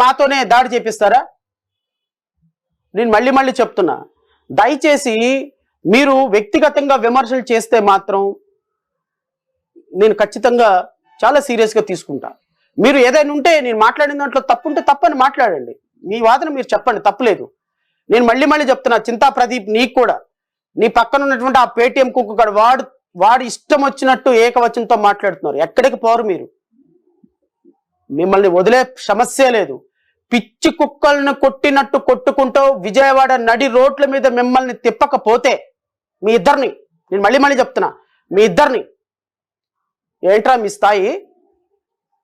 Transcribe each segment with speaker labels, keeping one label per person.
Speaker 1: మాతోనే దాడి చేపిస్తారా? నేను మళ్ళీ మళ్ళీ చెప్తున్నా, దయచేసి మీరు వ్యక్తిగతంగా విమర్శలు చేస్తే మాత్రం నేను ఖచ్చితంగా చాలా సీరియస్గా తీసుకుంటా. మీరు ఏదైనా ఉంటే నేను మాట్లాడిన దాంట్లో తప్పుంటే తప్పని మాట్లాడండి, మీ వాదన మీరు చెప్పండి, తప్పులేదు. నేను మళ్ళీ మళ్ళీ చెప్తున్నా, చింతా ప్రదీప్, నీకు కూడా నీ పక్కన ఉన్నటువంటి ఆ పేటీఎం కుక్కగాడు వాడు ఇష్టం వచ్చినట్టు ఏకవచనంతో మాట్లాడుతున్నారు. ఎక్కడికి పోరు మీరు, మిమ్మల్ని వదిలే సమస్య లేదు. పిచ్చి కుక్కలను కొట్టినట్టు కొట్టుకుంటూ విజయవాడ నడి రోడ్ల మీద మిమ్మల్ని తిప్పకపోతే మీ ఇద్దరిని, నేను మళ్ళీ మళ్ళీ చెప్తున్నా, మీ ఇద్దరిని, ఏంట్రా మీ స్థాయి?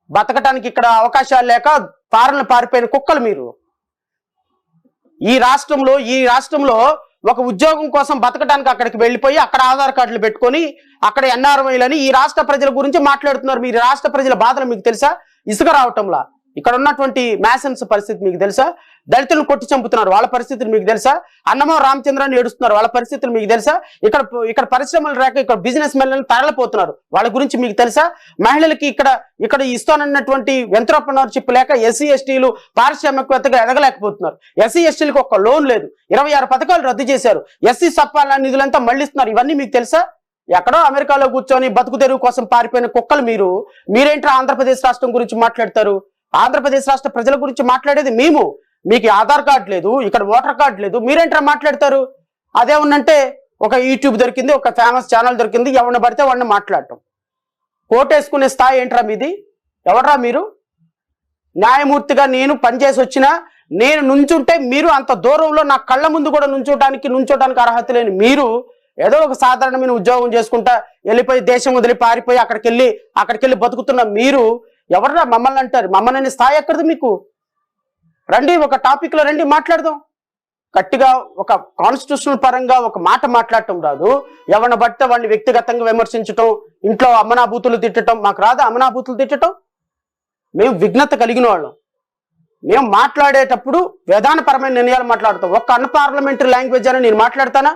Speaker 1: బతకటానికి ఇక్కడ అవకాశాలు లేక పారలను పారిపోయిన కుక్కలు మీరు. ఈ రాష్ట్రంలో ఒక ఉద్యోగం కోసం బతకడానికి అక్కడికి వెళ్ళిపోయి అక్కడ ఆధార్ కార్డులు పెట్టుకొని అక్కడ ఎన్ఆర్ఐలని ఈ రాష్ట్ర ప్రజల గురించి మాట్లాడుతున్నారు. మీరు రాష్ట్ర ప్రజల బాధలు మీకు తెలుసా? ఇసుక రావటంలా ఇక్కడ ఉన్నటువంటి మ్యాసన్స్ పరిస్థితి మీకు తెలుసా? దళితులను కొట్టి చంపుతున్నారు, వాళ్ళ పరిస్థితులు మీకు తెలుసా? అన్నమో రామచంద్రాన్ని ఏడుస్తున్నారు, వాళ్ళ పరిస్థితులు మీకు తెలుసా? ఇక్కడ పరిశ్రమలు రాక ఇక్కడ బిజినెస్ మెన్లను తరలిపోతున్నారు, వాళ్ళ గురించి మీకు తెలుసా? మహిళలకి ఇక్కడ ఇస్తానన్నటువంటి ఎంట్రప్రెన్యూర్షిప్ లేక ఎస్సీ ఎస్టీలు పారిశ్రామికవేత్తగా ఎదగలేకపోతున్నారు. ఎస్సీ ఎస్టీలకు ఒక్క లోన్ లేదు, 26 పథకాలు రద్దు చేశారు, ఎస్సీ సప్పాల నిధులంతా మళ్లిస్తున్నారు. ఇవన్నీ మీకు తెలుసా? ఎక్కడో అమెరికాలో కూర్చొని బతుకు తెరువు కోసం పారిపోయిన కుక్కలు మీరేంట్రా ఆంధ్రప్రదేశ్ రాష్ట్రం గురించి మాట్లాడతారు? ఆంధ్రప్రదేశ్ రాష్ట్ర ప్రజల గురించి మాట్లాడేది మేము. మీకు ఆధార్ కార్డు లేదు, ఇక్కడ ఓటర్ కార్డు లేదు, మీరేంట్రా మాట్లాడతారు? అదే ఉన్నంటే ఒక యూట్యూబ్ దొరికింది, ఒక ఫేమస్ ఛానల్ దొరికింది, ఎవరిని పడితే వాడిని మాట్లాడటం. కోటేసుకునే స్థాయి ఏంట్రా మీది? ఎవర్రా మీరు? న్యాయమూర్తిగా నేను పనిచేసి వచ్చినా నేను నుంచుంటే మీరు అంత దూరంలో నా కళ్ళ ముందు కూడా నుంచోటానికి అర్హత లేని మీరు ఏదో ఒక సాధారణమైన ఉద్యోగం చేసుకుంటా వెళ్ళిపోయి దేశం వదిలి పారిపోయి అక్కడికెళ్ళి బతుకుతున్న మీరు ఎవర్రా మమ్మల్ని అంటారు? మమ్మల్ని స్థాయి ఎక్కడిది మీకు? రండి, ఒక టాపిక్ లో రండి, మాట్లాడదాం. గట్టిగా ఒక కాన్స్టిట్యూషనల్ పరంగా ఒక మాట మాట్లాడటం రాదు, ఎవరిని బట్టే వాడిని వ్యక్తిగతంగా విమర్శించటం, ఇంట్లో అమ్మనాభూతులు తిట్టడం మాకు రాదా? అమ్మనాభూతులు తిట్టడం మేము విఘ్నత కలిగిన వాళ్ళం. మేము మాట్లాడేటప్పుడు విధానపరమైన నిర్ణయాలు మాట్లాడతాం. ఒక్క అన్పార్లమెంటరీ లాంగ్వేజ్ అని నేను మాట్లాడతానా?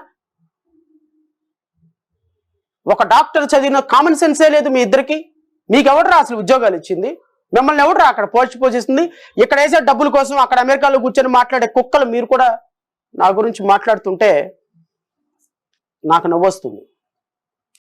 Speaker 1: ఒక డాక్టర్ చదివిన కామన్ సెన్సే లేదు మీ ఇద్దరికి. మీకు ఎవడరా అసలు ఉద్యోగాలు ఇచ్చింది? మిమ్మల్ని ఎవడరా అక్కడ పోషిస్తుంది? ఇక్కడ వేసే డబ్బుల కోసం అక్కడ అమెరికాలో కూర్చొని మాట్లాడే కుక్కలు మీరు కూడా నా గురించి మాట్లాడుతుంటే నాకు నవ్వొస్తుంది.